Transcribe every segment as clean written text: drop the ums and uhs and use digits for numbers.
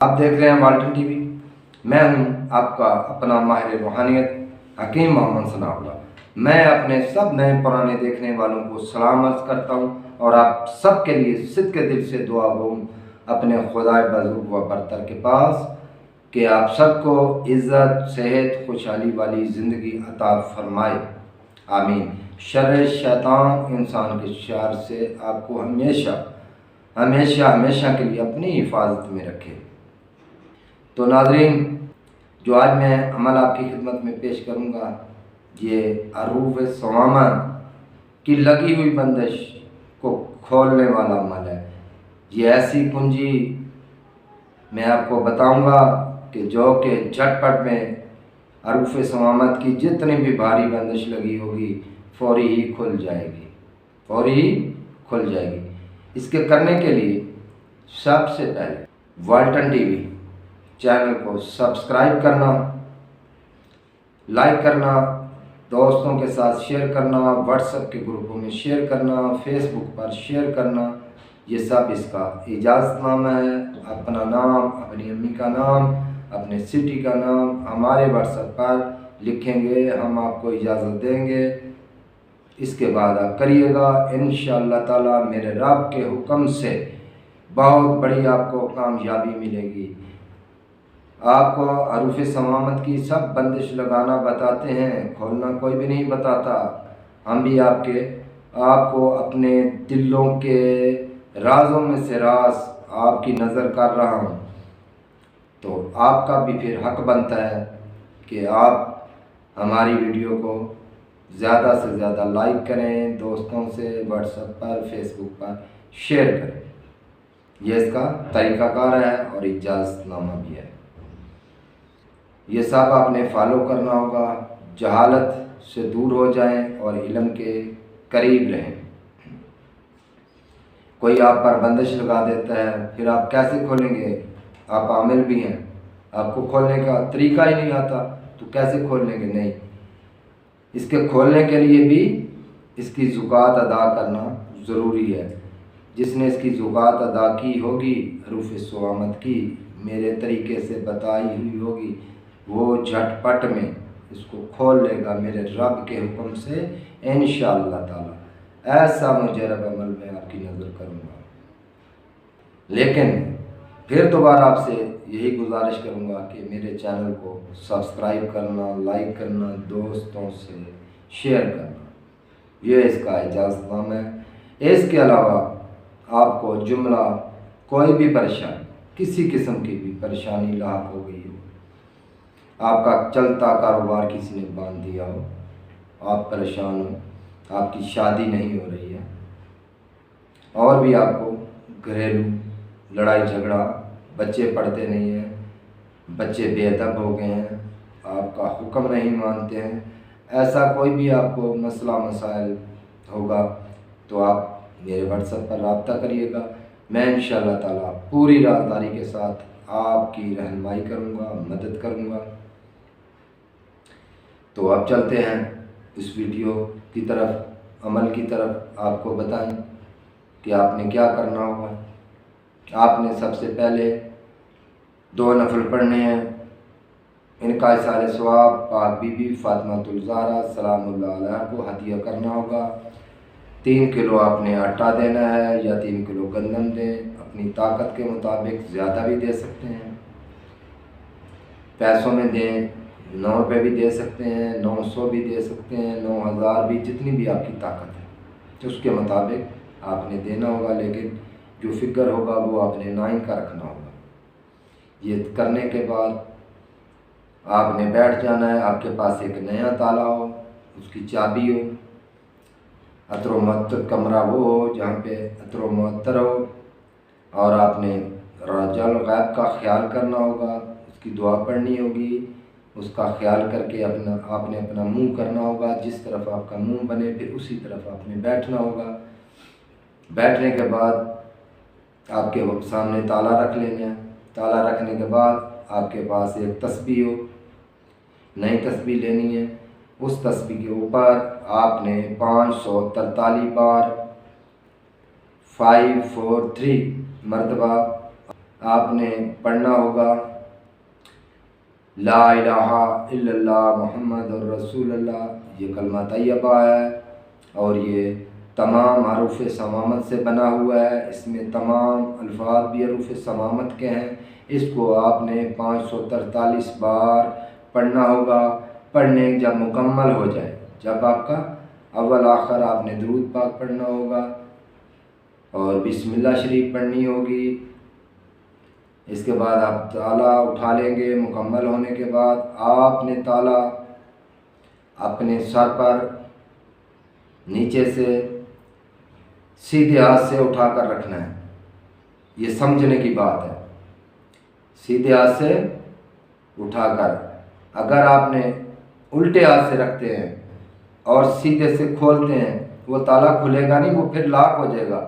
آپ دیکھ رہے ہیں والٹن ٹی وی۔ میں ہوں آپ کا اپنا ماہر روحانیت حکیم محمد ثناء اللہ۔ میں اپنے سب نئے پرانے دیکھنے والوں کو سلام عرض کرتا ہوں اور آپ سب کے لیے صدق دل سے دعا گو اپنے خدائے بزرگ و برتر کے پاس کہ آپ سب کو عزت، صحت، خوشحالی والی زندگی عطا فرمائے، آمین۔ شر شیطان انسان کے شر سے آپ کو ہمیشہ کے لیے اپنی حفاظت میں رکھے۔ تو ناظرین، جو آج میں عمل آپ کی خدمت میں پیش کروں گا، یہ عروف ثمامہ کی لگی ہوئی بندش کو کھولنے والا عمل ہے۔ یہ ایسی کنجی میں آپ کو بتاؤں گا کہ جو کہ جھٹ پٹ میں عروف ثمامت کی جتنی بھی بھاری بندش لگی ہوگی فوری ہی کھل جائے گی۔ اس کے کرنے کے لیے سب سے پہلے والٹن ٹی وی چینل کو سبسکرائب کرنا، لائک کرنا، دوستوں کے ساتھ شیئر کرنا، واٹس ایپ کے گروپوں میں شیئر کرنا، فیس بک پر شیئر کرنا، یہ سب اس کا اجازت نامہ ہے۔ اپنا نام، اپنی امی کا نام، اپنے سٹی کا نام ہمارے واٹس ایپ پر لکھیں گے، ہم آپ کو اجازت دیں گے۔ اس کے بعد آپ کریے گا، انشاءاللہ تعالی میرے رب کے حکم سے بہت بڑی آپ کو کامیابی ملے گی۔ آپ کو عروف ثمامت کی سب بندش لگانا بتاتے ہیں، کھولنا کوئی بھی نہیں بتاتا۔ ہم بھی آپ کو اپنے دلوں کے رازوں میں سے راز آپ کی نظر کر رہا ہوں، تو آپ کا بھی پھر حق بنتا ہے کہ آپ ہماری ویڈیو کو زیادہ سے زیادہ لائک کریں، دوستوں سے واٹس ایپ پر، فیس بک پر شیئر کریں۔ یہ اس کا طریقہ کار ہے اور اجازت نامہ بھی ہے۔ یہ سب آپ نے فالو کرنا ہوگا، جہالت سے دور ہو جائیں اور علم کے قریب رہیں۔ کوئی آپ پر بندش لگا دیتا ہے، پھر آپ کیسے کھولیں گے؟ آپ عامل بھی ہیں، آپ کو کھولنے کا طریقہ ہی نہیں آتا تو کیسے کھول لیں گے؟ نہیں، اس کے کھولنے کے لیے بھی اس کی زکوٰۃ ادا کرنا ضروری ہے۔ جس نے اس کی زکوٰۃ ادا کی ہوگی، عروف ثمامت کی میرے طریقے سے بتائی ہوئی ہوگی، وہ جھٹ پٹ میں اس کو کھول لے گا میرے رب کے حکم سے انشاءاللہ تعالی۔ ایسا مجرب عمل میں آپ کی نظر کروں گا۔ لیکن پھر دوبارہ آپ سے یہی گزارش کروں گا کہ میرے چینل کو سبسکرائب کرنا، لائک کرنا، دوستوں سے شیئر کرنا، یہ اس کا اجازت نامہ ہے۔ اس کے علاوہ آپ کو جملہ کوئی بھی پریشانی، کسی قسم کی بھی پریشانی لاحق ہو گئی ہو، آپ کا چلتا کاروبار کسی نے باندھ دیا ہو، آپ پریشان ہو، آپ کی شادی نہیں ہو رہی ہے، اور بھی آپ کو گھریلو لڑائی جھگڑا، بچے پڑھتے نہیں ہیں، بچے بے ادب ہو گئے ہیں، آپ کا حکم نہیں مانتے ہیں، ایسا کوئی بھی آپ کو مسئلہ مسائل ہوگا تو آپ میرے واٹس ایپ پر رابطہ کریے گا۔ میں انشاءاللہ تعالیٰ پوری رازداری کے ساتھ آپ کی رہنمائی کروں گا، مدد کروں گا۔ تو اب چلتے ہیں اس ویڈیو کی طرف، عمل کی طرف۔ آپ کو بتائیں کہ آپ نے کیا کرنا ہوگا۔ آپ نے سب سے پہلے 2 نفل پڑھنے ہیں، ان کا ایصال ثواب پاک بی بی فاطمہ الزہرا سلام اللہ علیہ کو ہدیہ کرنا ہوگا۔ 3 کلو آپ نے آٹا دینا ہے یا 3 کلو گندم دیں، اپنی طاقت کے مطابق زیادہ بھی دے سکتے ہیں، پیسوں میں دیں، 9 روپے بھی دے سکتے ہیں، 900 بھی دے سکتے ہیں، 9000 بھی، جتنی بھی آپ کی طاقت ہے اس کے مطابق آپ نے دینا ہوگا، لیکن جو فگر ہوگا وہ آپ نے 9 کا رکھنا ہوگا۔ یہ کرنے کے بعد آپ نے بیٹھ جانا ہے، آپ کے پاس ایک نیا تالا ہو، اس کی چابی ہو، عطر و معطر کمرہ وہ ہو جہاں پہ عطر و معطر ہو، اور آپ نے رجال غیب کا خیال کرنا ہوگا، اس کی دعا پڑھنی ہوگی، اس کا خیال کر کے آپ نے اپنا منہ کرنا ہوگا، جس طرف آپ کا منہ بنے پھر اسی طرف آپ نے بیٹھنا ہوگا۔ بیٹھنے کے بعد آپ کے سامنے تالا رکھ لینا ہے۔ تالا رکھنے کے بعد آپ کے پاس ایک تسبیح ہو، نئی تسبیح لینی ہے، اس تسبیح کے اوپر آپ نے 543 بار 543 مرتبہ آپ نے پڑھنا ہوگا لا الہ الا اللہ محمد رسول اللہ، یہ کلمہ طیبہ ہے اور یہ تمام حروف صمامت سے بنا ہوا ہے، اس میں تمام الفاظ بھی حروف صمامت کے ہیں۔ اس کو آپ نے 543 بار پڑھنا ہوگا۔ پڑھنے جب مکمل ہو جائے، جب آپ کا اول آخر آپ نے درود پاک پڑھنا ہوگا اور بسم اللہ شریف پڑھنی ہوگی۔ اس کے بعد آپ تالا اٹھا لیں گے۔ مکمل ہونے کے بعد آپ نے تالا اپنے سر پر نیچے سے سیدھے ہاتھ سے اٹھا کر رکھنا ہے، یہ سمجھنے کی بات ہے، سیدھے ہاتھ سے اٹھا کر۔ اگر آپ نے الٹے ہاتھ سے رکھتے ہیں اور سیدھے سے کھولتے ہیں، وہ تالا کھلے گا نہیں، وہ پھر لاک ہو جائے گا۔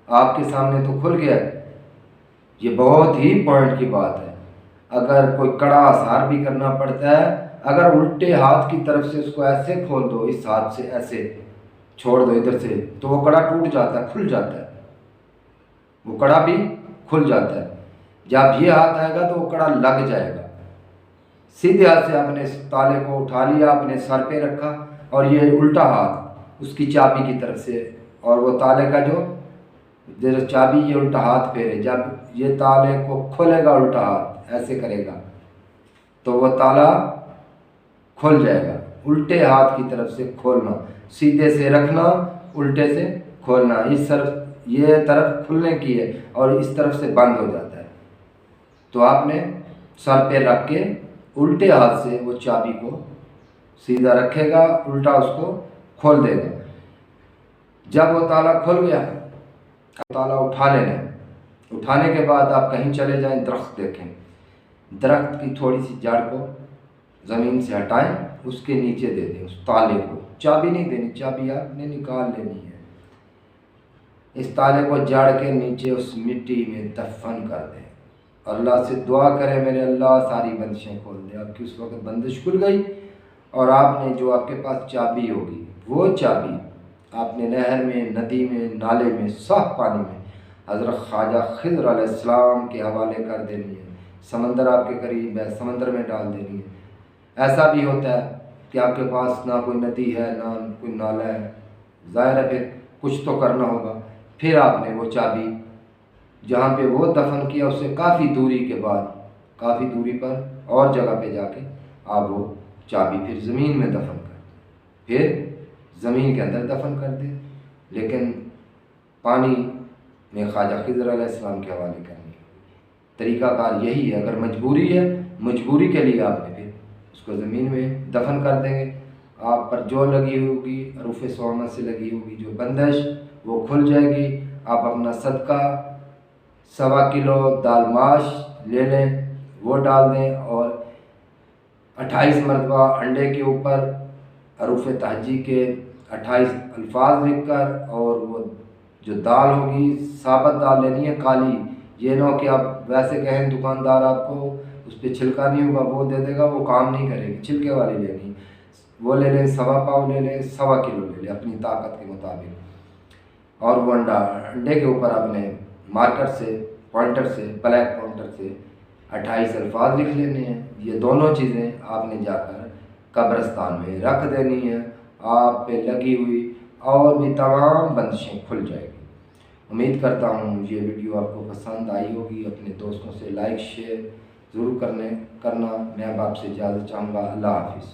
آپ کے سامنے تو کھل گیا، یہ بہت ہی پوائنٹ کی بات ہے۔ اگر کوئی کڑا اثار بھی کرنا پڑتا ہے، اگر الٹے ہاتھ کی طرف سے اس کو ایسے کھول دو، اس ہاتھ سے ایسے چھوڑ دو ادھر سے، تو وہ کڑا ٹوٹ جاتا ہے، کھل جاتا ہے، وہ کڑا بھی کھل جاتا ہے۔ جب یہ ہاتھ آئے گا تو وہ کڑا لگ جائے گا۔ سیدھے ہاتھ سے آپ نے تالے کو اٹھا لیا، اپنے سر پہ رکھا اور یہ الٹا ہاتھ اس کی چابی کی طرف سے، اور وہ تالے کا جو چابی یہ الٹا ہاتھ پھیرے، جب یہ تالے کو کھولے گا الٹا ہاتھ ایسے کرے گا تو وہ تالا کھل جائے گا۔ الٹے ہاتھ کی طرف سے کھولنا، سیدھے سے رکھنا، الٹے سے کھولنا، اس طرف یہ طرف کھلنے کی ہے اور اس طرف سے بند ہو جاتا ہے۔ تو آپ نے سر پہ رکھ کے الٹے ہاتھ سے وہ چابی کو سیدھا رکھے گا، الٹا اس کو کھول دے گا۔ جب وہ تالا کھل گیا، تالا اٹھا لینا ہے۔ اٹھانے کے بعد آپ کہیں چلے جائیں، درخت دیکھیں، درخت کی تھوڑی سی جڑ کو زمین سے ہٹائیں، اس کے نیچے دے دیں اس تالے کو، چابی نہیں دینی، چابی آپ نے نکال لینی ہے۔ اس تالے کو جڑ کے نیچے اس مٹی میں دفن کر دیں۔ اللہ سے دعا کریں میرے اللہ ساری بندشیں کھول دے۔ آپ کی اس وقت بندش کھل گئی اور آپ نے جو آپ کے پاس چابی ہوگی، وہ چابی آپ نے نہر میں، ندی میں، نالے میں، صاف پانی میں حضرت خواجہ خضر علیہ السلام کے حوالے کر دینی ہے۔ سمندر آپ کے قریب ہے، سمندر میں ڈال دینی ہے۔ ایسا بھی ہوتا ہے کہ آپ کے پاس نہ کوئی ندی ہے، نہ کوئی نالہ ہے، ظاہر ہے پھر کچھ تو کرنا ہوگا۔ پھر آپ نے وہ چابی جہاں پہ وہ دفن کیا اس سے کافی دوری کے بعد، کافی دوری پر اور جگہ پہ جا کے آپ وہ چابی پھر زمین میں دفن کر دیں، پھر زمین کے اندر دفن کر دیں، لیکن پانی میں خواجہ خضر علیہ السلام کے حوالے کرنی ہے۔ طریقہ کار یہی ہے۔ اگر مجبوری ہے، مجبوری کے لیے آپ نے پھر اس کو زمین میں دفن کر دیں گے، آپ پر جو لگی ہوگی حروف صمامت سے لگی ہوگی جو بندش، وہ کھل جائے گی۔ آپ اپنا صدقہ 1.25 کلو دال ماش لے لیں، وہ ڈال دیں اور 28 مرتبہ انڈے کے اوپر حروف تہجی کے 28 الفاظ لکھ کر، اور وہ جو دال ہوگی ثابت دال لینی ہے، کالی، یہ نہ ہو کہ آپ ویسے کہیں دکاندار آپ کو اس پہ چھلکا نہیں ہوگا وہ دے دے گا، وہ کام نہیں کرے گی، چھلکے والی لینی، وہ لے لیں، 1.25 پاؤ لے لیں، 1.25 کلو لے لیں اپنی طاقت کے مطابق، اور وہ انڈے کے اوپر آپ نے مارکر سے، پوائنٹر سے، بلیک پوائنٹر سے 28 الفاظ لکھ لینے ہیں۔ یہ دونوں چیزیں آپ نے جا کر قبرستان میں رکھ دینی ہیں۔ آپ پہ لگی ہوئی اور بھی تمام بندشیں کھل جائے گی۔ امید کرتا ہوں یہ ویڈیو آپ کو پسند آئی ہوگی۔ اپنے دوستوں سے لائک شیئر ضرور کرنا۔ میں اب آپ سے اجازت چاہوں گا۔ اللہ حافظ۔